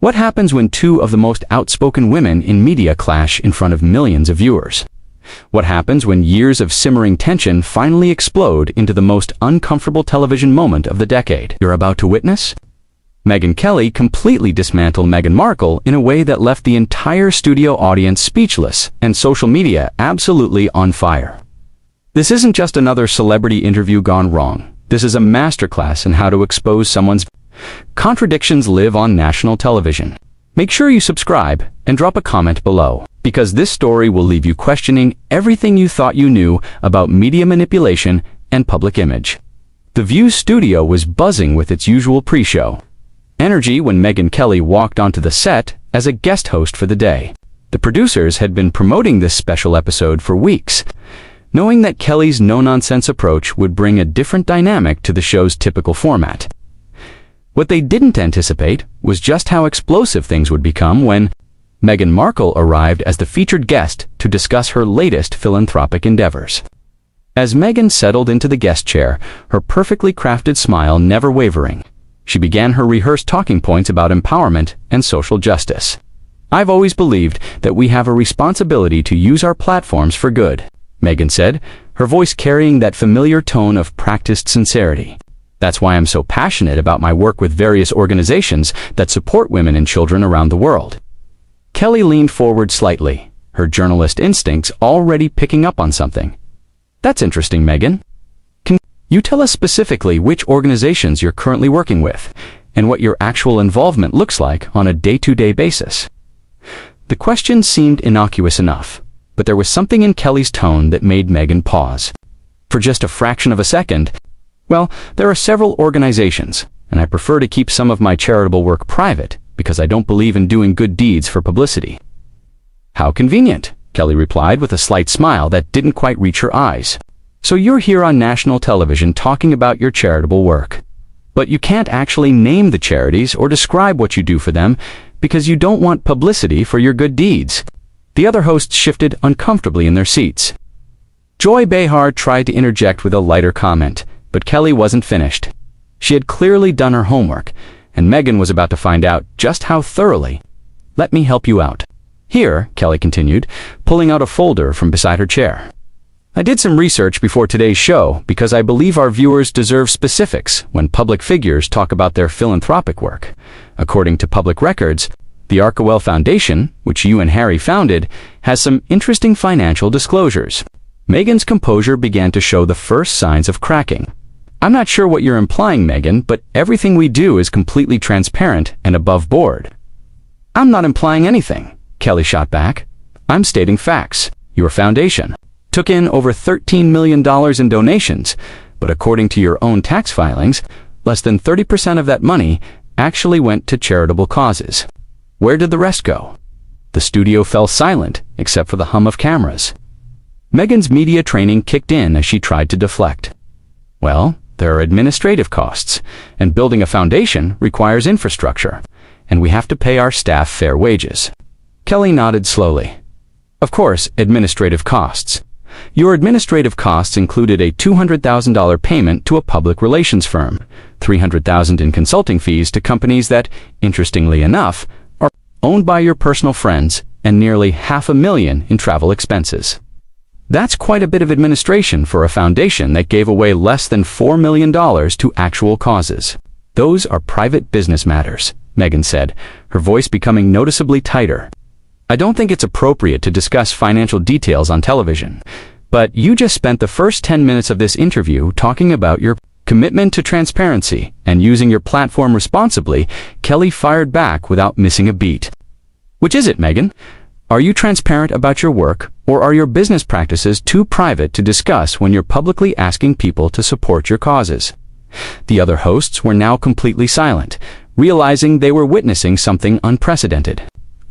What happens when two of the most outspoken women in media clash in front of millions of viewers? What happens when years of simmering tension finally explode into the most uncomfortable television moment of the decade you're about to witness? Megyn Kelly completely dismantled Meghan Markle in a way that left the entire studio audience speechless and social media absolutely on fire. This isn't just another celebrity interview gone wrong. This is a masterclass in how to expose someone's contradictions live on national television. Make sure you subscribe and drop a comment below, because this story will leave you questioning everything you thought you knew about media manipulation and public image. The View studio was buzzing with its usual pre-show energy when Megyn Kelly walked onto the set as a guest host for the day. The producers had been promoting this special episode for weeks, knowing that Kelly's no-nonsense approach would bring a different dynamic to the show's typical format. What they didn't anticipate was just how explosive things would become when Meghan Markle arrived as the featured guest to discuss her latest philanthropic endeavors. As Meghan settled into the guest chair, her perfectly crafted smile never wavering, she began her rehearsed talking points about empowerment and social justice. "I've always believed that we have a responsibility to use our platforms for good," Megyn said, her voice carrying that familiar tone of practiced sincerity. "That's why I'm so passionate about my work with various organizations that support women and children around the world." Kelly leaned forward slightly, her journalist instincts already picking up on something. "That's interesting, Megyn. Can you tell us specifically which organizations you're currently working with, and what your actual involvement looks like on a day-to-day basis?" The question seemed innocuous enough, but there was something in Kelly's tone that made Megyn pause. For just a fraction of a second, "Well, there are several organizations, and I prefer to keep some of my charitable work private because I don't believe in doing good deeds for publicity." "How convenient," Kelly replied with a slight smile that didn't quite reach her eyes. "So you're here on national television talking about your charitable work, but you can't actually name the charities or describe what you do for them because you don't want publicity for your good deeds." The other hosts shifted uncomfortably in their seats. Joy Behar tried to interject with a lighter comment, but Kelly wasn't finished. She had clearly done her homework, and Megyn was about to find out just how thoroughly. "Let me help you out. Here," Kelly continued, pulling out a folder from beside her chair. "I did some research before today's show because I believe our viewers deserve specifics when public figures talk about their philanthropic work. According to public records, the Markle Foundation, which you and Harry founded, has some interesting financial disclosures." Megyn's composure began to show the first signs of cracking. "I'm not sure what you're implying, Megyn, but everything we do is completely transparent and above board." "I'm not implying anything," Kelly shot back. "I'm stating facts. Your foundation took in over $13 million in donations, but according to your own tax filings, less than 30% of that money actually went to charitable causes. Where did the rest go?" The studio fell silent, except for the hum of cameras. Megyn's media training kicked in as she tried to deflect. "Well, there are administrative costs, and building a foundation requires infrastructure, and we have to pay our staff fair wages." Kelly nodded slowly. "Of course, administrative costs. Your administrative costs included a $200,000 payment to a public relations firm, $300,000 in consulting fees to companies that, interestingly enough, are owned by your personal friends, and nearly $500,000 in travel expenses. That's quite a bit of administration for a foundation that gave away less than $4 million to actual causes. Those are private business matters," Megyn said, her voice becoming noticeably tighter. "I don't think it's appropriate to discuss financial details on television, but you just spent the first 10 minutes of this interview talking about your commitment to transparency and using your platform responsibly." Kelly fired back without missing a beat. "Which is it, Megyn? Are you transparent about your work, or are your business practices too private to discuss when you're publicly asking people to support your causes?" The other hosts were now completely silent, realizing they were witnessing something unprecedented.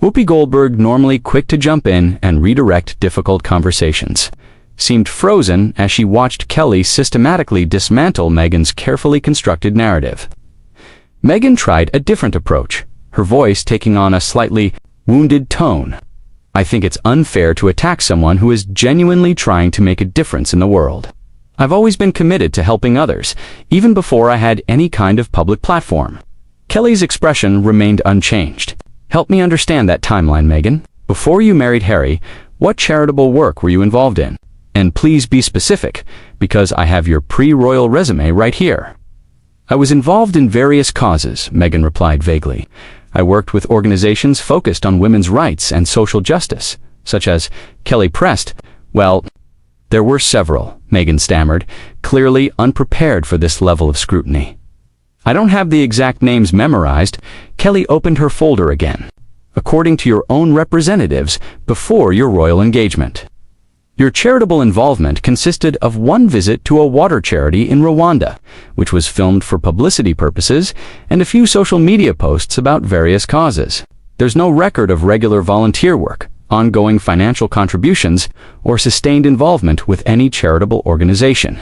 Whoopi Goldberg, normally quick to jump in and redirect difficult conversations, seemed frozen as she watched Kelly systematically dismantle Megyn's carefully constructed narrative. Megyn tried a different approach, her voice taking on a slightly wounded tone. "I think it's unfair to attack someone who is genuinely trying to make a difference in the world. I've always been committed to helping others, even before I had any kind of public platform. Kelly's expression remained unchanged. Help me understand that timeline, Megyn. Before you married Harry, what charitable work were you involved in? And please be specific, because I have your pre-royal resume right here. I was involved in various causes, Megyn replied vaguely. I worked with organizations focused on women's rights and social justice, such as Kelly pressed. Well, there were several, Megyn stammered, clearly unprepared for this level of scrutiny. I don't have the exact names memorized. Kelly opened her folder again. According to your own representatives, before your royal engagement. Your charitable involvement consisted of one visit to a water charity in Rwanda, which was filmed for publicity purposes, and a few social media posts about various causes. There's no record of regular volunteer work, ongoing financial contributions, or sustained involvement with any charitable organization.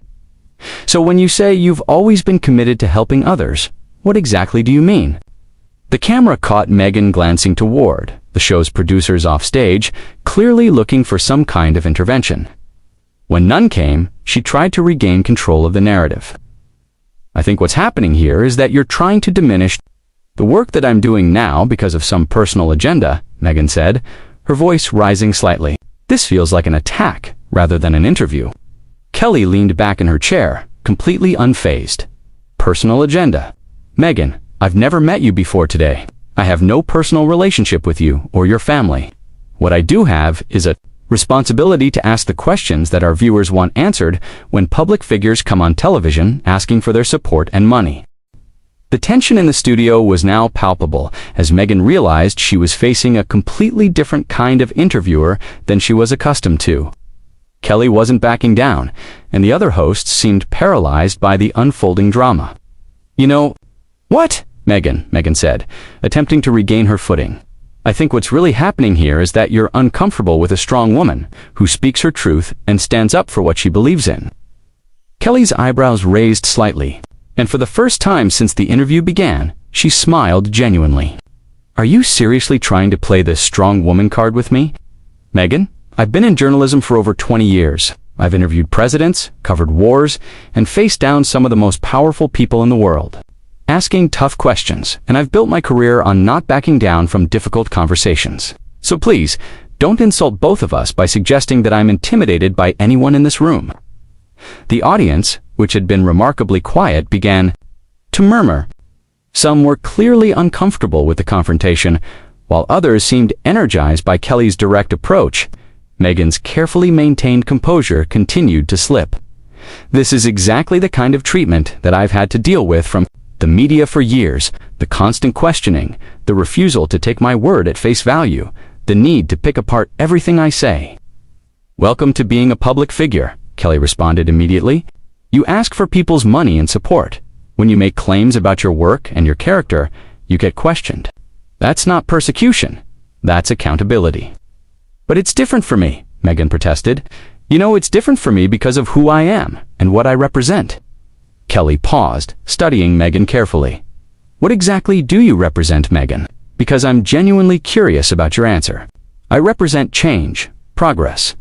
So when you say you've always been committed to helping others, what exactly do you mean? The camera caught Megyn glancing toward the show's producers off stage, clearly looking for some kind of intervention. When none came, she tried to regain control of the narrative. I think what's happening here is that you're trying to diminish the work that I'm doing now because of some personal agenda, Megyn said, her voice rising slightly. This feels like an attack rather than an interview. Kelly leaned back in her chair, completely unfazed. Personal agenda. Megyn, I've never met you before today. I have no personal relationship with you or your family. What I do have is a responsibility to ask the questions that our viewers want answered when public figures come on television asking for their support and money. The tension in the studio was now palpable as Megyn realized she was facing a completely different kind of interviewer than she was accustomed to. Kelly wasn't backing down, and the other hosts seemed paralyzed by the unfolding drama. You know, what? Megyn said, attempting to regain her footing. I think what's really happening here is that you're uncomfortable with a strong woman who speaks her truth and stands up for what she believes in. Kelly's eyebrows raised slightly, and for the first time since the interview began, she smiled genuinely. Are you seriously trying to play this strong woman card with me? Megyn, I've been in journalism for over 20 years. I've interviewed presidents, covered wars, and faced down some of the most powerful people in the world, asking tough questions, and I've built my career on not backing down from difficult conversations. So please, don't insult both of us by suggesting that I'm intimidated by anyone in this room. The audience, which had been remarkably quiet, began to murmur. Some were clearly uncomfortable with the confrontation, while others seemed energized by Kelly's direct approach. Megyn's carefully maintained composure continued to slip. This is exactly the kind of treatment that I've had to deal with from the media for years, the constant questioning, the refusal to take my word at face value, the need to pick apart everything I say. Welcome to being a public figure, Kelly responded immediately. You ask for people's money and support. When you make claims about your work and your character, you get questioned. That's not persecution. That's accountability. But it's different for me, Megyn protested. You know, it's different for me because of who I am and what I represent. Kelly paused, studying Megyn carefully. What exactly do you represent, Megyn? Because I'm genuinely curious about your answer. I represent change, progress,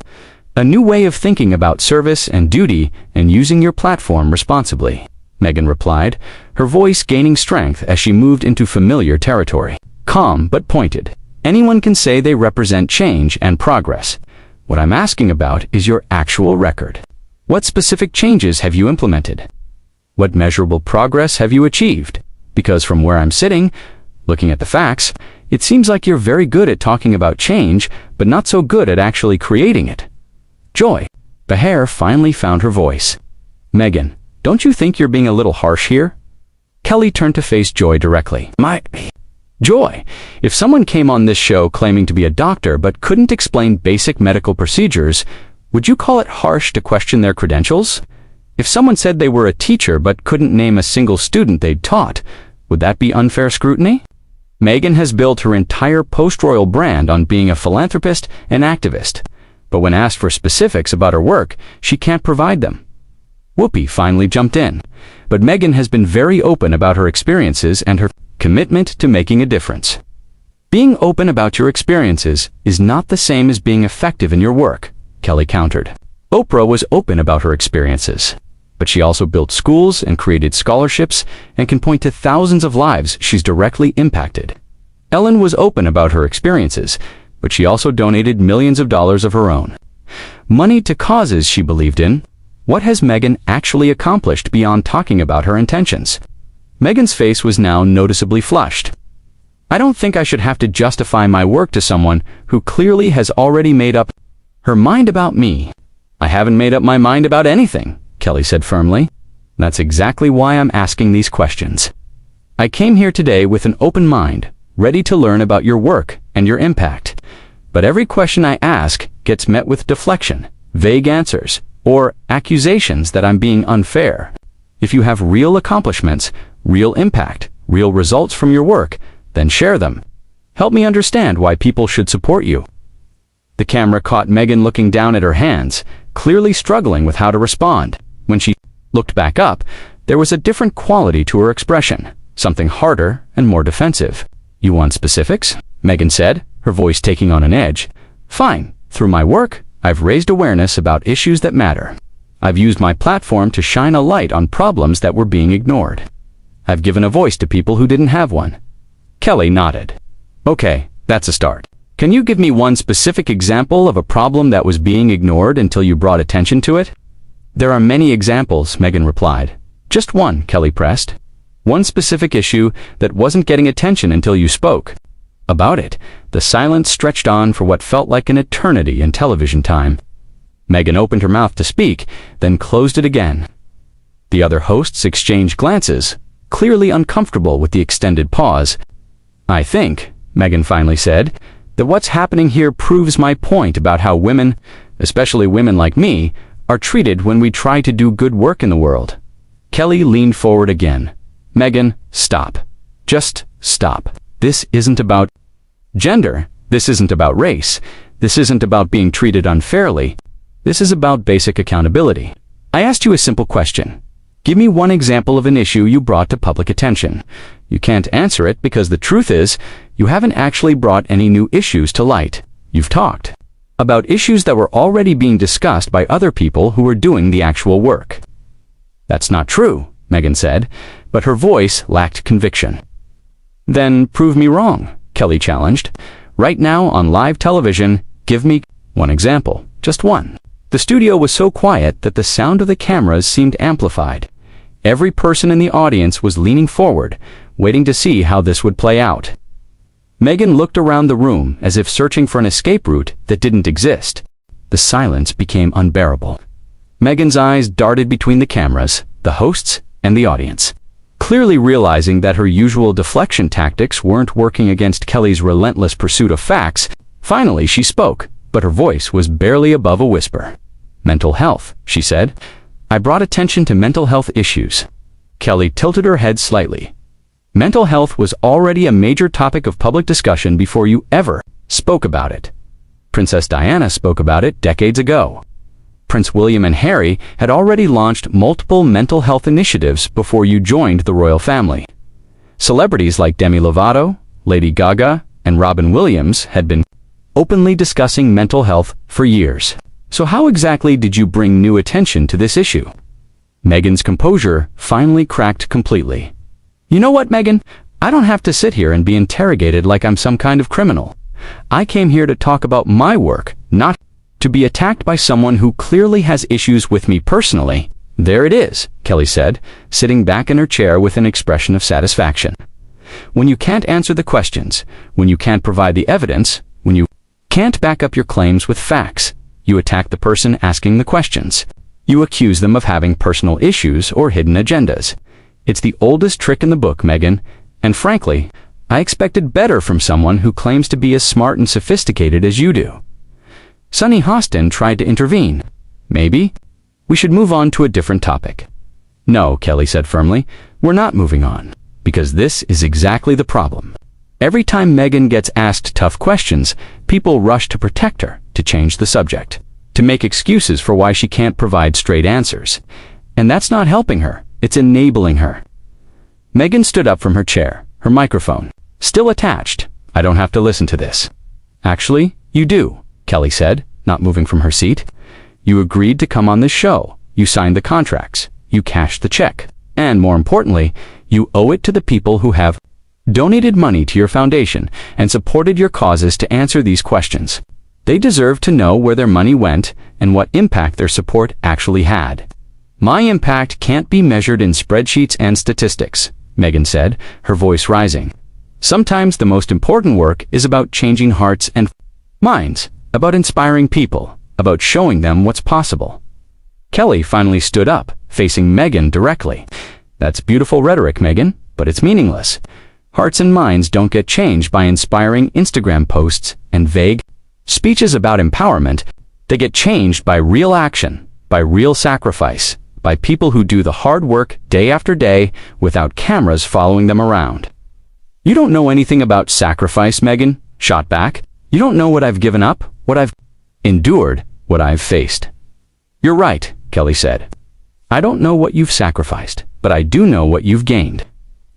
a new way of thinking about service and duty and using your platform responsibly, Megyn replied, her voice gaining strength as she moved into familiar territory. Calm but pointed. Anyone can say they represent change and progress. What I'm asking about is your actual record. What specific changes have you implemented? What measurable progress have you achieved? Because from where I'm sitting, looking at the facts, it seems like you're very good at talking about change, but not so good at actually creating it. Joy. Behair finally found her voice. Megyn, don't you think you're being a little harsh here? Kelly turned to face Joy directly. Joy, if someone came on this show claiming to be a doctor but couldn't explain basic medical procedures, would you call it harsh to question their credentials? If someone said they were a teacher but couldn't name a single student they'd taught, would that be unfair scrutiny? Megyn has built her entire post-royal brand on being a philanthropist and activist, but when asked for specifics about her work, she can't provide them. Whoopi finally jumped in, but Megyn has been very open about her experiences and her commitment to making a difference. Being open about your experiences is not the same as being effective in your work, Kelly countered. Oprah was open about her experiences. But she also built schools and created scholarships and can point to thousands of lives she's directly impacted. Ellen was open about her experiences, but she also donated millions of dollars of her own money to causes she believed in. What has Meghan actually accomplished beyond talking about her intentions? Meghan's face was now noticeably flushed. I don't think I should have to justify my work to someone who clearly has already made up her mind about me. I haven't made up my mind about anything, Kelly said firmly. That's exactly why I'm asking these questions. I came here today with an open mind, ready to learn about your work and your impact. But every question I ask gets met with deflection, vague answers, or accusations that I'm being unfair. If you have real accomplishments, real impact, real results from your work, then share them. Help me understand why people should support you. The camera caught Meghan looking down at her hands, clearly struggling with how to respond. When she looked back up, there was a different quality to her expression, something harder and more defensive. You want specifics? Meghan said, her voice taking on an edge. Fine. Through my work, I've raised awareness about issues that matter. I've used my platform to shine a light on problems that were being ignored. I've given a voice to people who didn't have one. Kelly nodded. Okay, that's a start. Can you give me one specific example of a problem that was being ignored until you brought attention to it? There are many examples, Meghan replied. Just one, Kelly pressed. One specific issue that wasn't getting attention until you spoke. About it, the silence stretched on for what felt like an eternity in television time. Meghan opened her mouth to speak, then closed it again. The other hosts exchanged glances, clearly uncomfortable with the extended pause. I think, Meghan finally said, that what's happening here proves my point about how women, especially women like me, are treated when we try to do good work in the world. Kelly leaned forward again. Meghan, stop. Just stop. This isn't about gender. This isn't about race. This isn't about being treated unfairly. This is about basic accountability. I asked you a simple question. Give me one example of an issue you brought to public attention. You can't answer it because the truth is, you haven't actually brought any new issues to light. You've talked about issues that were already being discussed by other people who were doing the actual work. That's not true, Meghan said, but her voice lacked conviction. Then prove me wrong, Kelly challenged. Right now on live television, give me one example, just one. The studio was so quiet that the sound of the cameras seemed amplified. Every person in the audience was leaning forward, waiting to see how this would play out. Meghan looked around the room as if searching for an escape route that didn't exist. The silence became unbearable. Meghan's eyes darted between the cameras, the hosts, and the audience. Clearly realizing that her usual deflection tactics weren't working against Kelly's relentless pursuit of facts, finally she spoke, but her voice was barely above a whisper. Mental health, she said. I brought attention to mental health issues. Kelly tilted her head slightly. Mental health was already a major topic of public discussion before you ever spoke about it. Princess Diana spoke about it decades ago. Prince William and Harry had already launched multiple mental health initiatives before you joined the royal family. Celebrities like Demi Lovato, Lady Gaga, and Robin Williams had been openly discussing mental health for years. So how exactly did you bring new attention to this issue? Meghan's composure finally cracked completely. You know what, Meghan? I don't have to sit here and be interrogated like I'm some kind of criminal. I came here to talk about my work, not to be attacked by someone who clearly has issues with me personally. There it is, Kelly said, sitting back in her chair with an expression of satisfaction. When you can't answer the questions, when you can't provide the evidence, when you can't back up your claims with facts, you attack the person asking the questions. You accuse them of having personal issues or hidden agendas. It's the oldest trick in the book, Meghan, and frankly, I expected better from someone who claims to be as smart and sophisticated as you do. Sunny Hostin tried to intervene. Maybe we should move on to a different topic. No, Kelly said firmly, we're not moving on, because this is exactly the problem. Every time Meghan gets asked tough questions, people rush to protect her, to change the subject, to make excuses for why she can't provide straight answers. And that's not helping her, it's enabling her. Meghan stood up from her chair, her microphone still attached. I don't have to listen to this. Actually, you do, Kelly said, not moving from her seat. You agreed to come on this show. You signed the contracts. you cashed the check. And more importantly, you owe it to the people who have donated money to your foundation and supported your causes to answer these questions. They deserve to know where their money went and what impact their support actually had. My impact can't be measured in spreadsheets and statistics, Megyn said, her voice rising. Sometimes the most important work is about changing hearts and minds, about inspiring people, about showing them what's possible. Kelly finally stood up, facing Megyn directly. That's beautiful rhetoric, Megyn, but it's meaningless. Hearts and minds don't get changed by inspiring Instagram posts and vague speeches about empowerment. They get changed by real action, by real sacrifice, by people who do the hard work day after day without cameras following them around. You don't know anything about sacrifice, Megyn shot back. You don't know what I've given up, what I've endured, what I've faced. You're right, Kelly said. I don't know what you've sacrificed, but I do know what you've gained.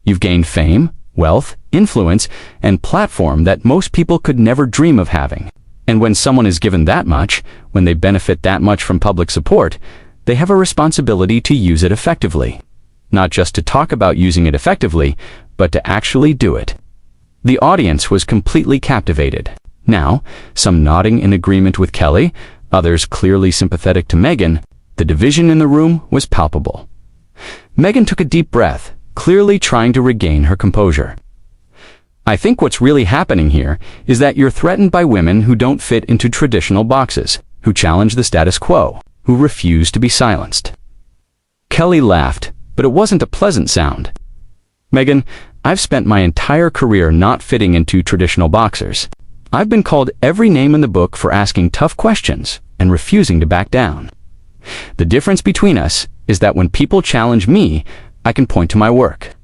You've gained fame, wealth, influence, and platform that most people could never dream of having. And when someone is given that much, when they benefit that much from public support, they have a responsibility to use it effectively. Not just to talk about using it effectively, but to actually do it. The audience was completely captivated. Now, some nodding in agreement with Kelly, others clearly sympathetic to Megyn. The division in the room was palpable. Megyn took a deep breath, clearly trying to regain her composure. I think what's really happening here is that you're threatened by women who don't fit into traditional boxes, who challenge the status quo, who refuse to be silenced. Kelly laughed, but it wasn't a pleasant sound. Megyn, I've spent my entire career not fitting into traditional boxes. I've been called every name in the book for asking tough questions and refusing to back down. The difference between us is that when people challenge me, I can point to my work.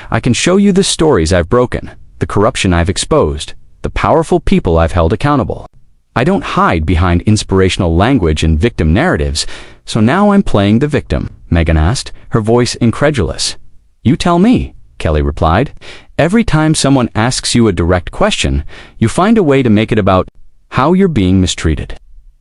I can show you the stories I've broken, the corruption I've exposed, the powerful people I've held accountable. I don't hide behind inspirational language and victim narratives, so now I'm playing the victim, Megyn asked, her voice incredulous. You tell me, Kelly replied. Every time someone asks you a direct question, you find a way to make it about how you're being mistreated.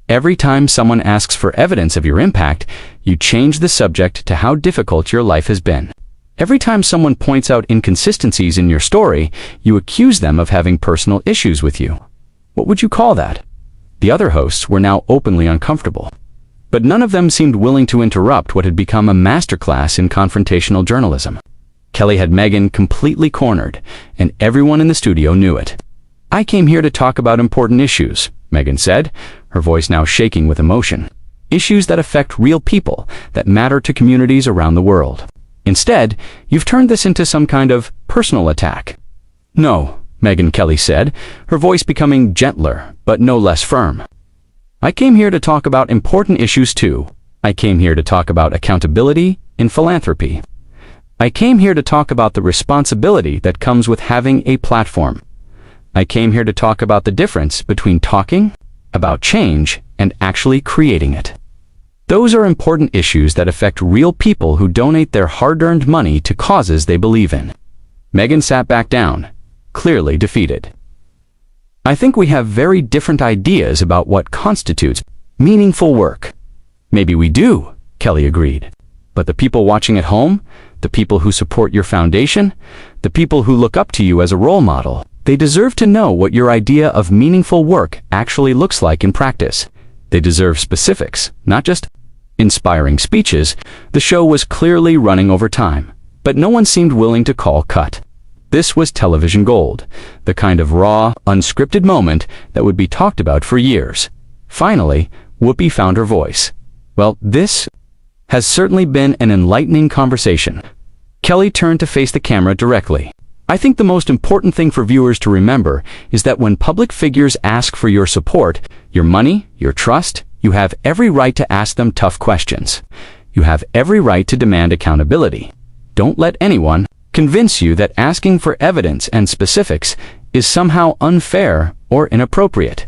Every time someone asks for evidence of your impact, you change the subject to how difficult your life has been. Every time someone points out inconsistencies in your story, you accuse them of having personal issues with you. What would you call that? The other hosts were now openly uncomfortable. But none of them seemed willing to interrupt what had become a masterclass in confrontational journalism. Kelly had Megyn completely cornered, and everyone in the studio knew it. I came here to talk about important issues, Megyn said, her voice now shaking with emotion. Issues that affect real people, that matter to communities around the world. Instead, you've turned this into some kind of personal attack. No, Megyn, Kelly said, her voice becoming gentler, but no less firm. I came here to talk about important issues too. I came here to talk about accountability in philanthropy. I came here to talk about the responsibility that comes with having a platform. I came here to talk about the difference between talking about change and actually creating it. Those are important issues that affect real people who donate their hard-earned money to causes they believe in. Megyn sat back down, clearly defeated. I think we have very different ideas about what constitutes meaningful work. Maybe we do, Kelly agreed. But the people watching at home, the people who support your foundation, the people who look up to you as a role model, they deserve to know what your idea of meaningful work actually looks like in practice. They deserve specifics, not just inspiring speeches. The show was clearly running over time, but no one seemed willing to call cut. This was television gold, the kind of raw, unscripted moment that would be talked about for years. Finally, Whoopi found her voice. Well, this has certainly been an enlightening conversation. Kelly turned to face the camera directly. I think the most important thing for viewers to remember is that when public figures ask for your support, your money, your trust, you have every right to ask them tough questions. You have every right to demand accountability. Don't let anyone convince you that asking for evidence and specifics is somehow unfair or inappropriate.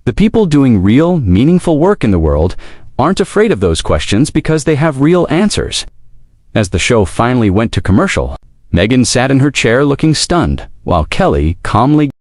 The people doing real, meaningful work in the world aren't afraid of those questions because they have real answers. As the show finally went to commercial, Megyn sat in her chair looking stunned, while Kelly calmly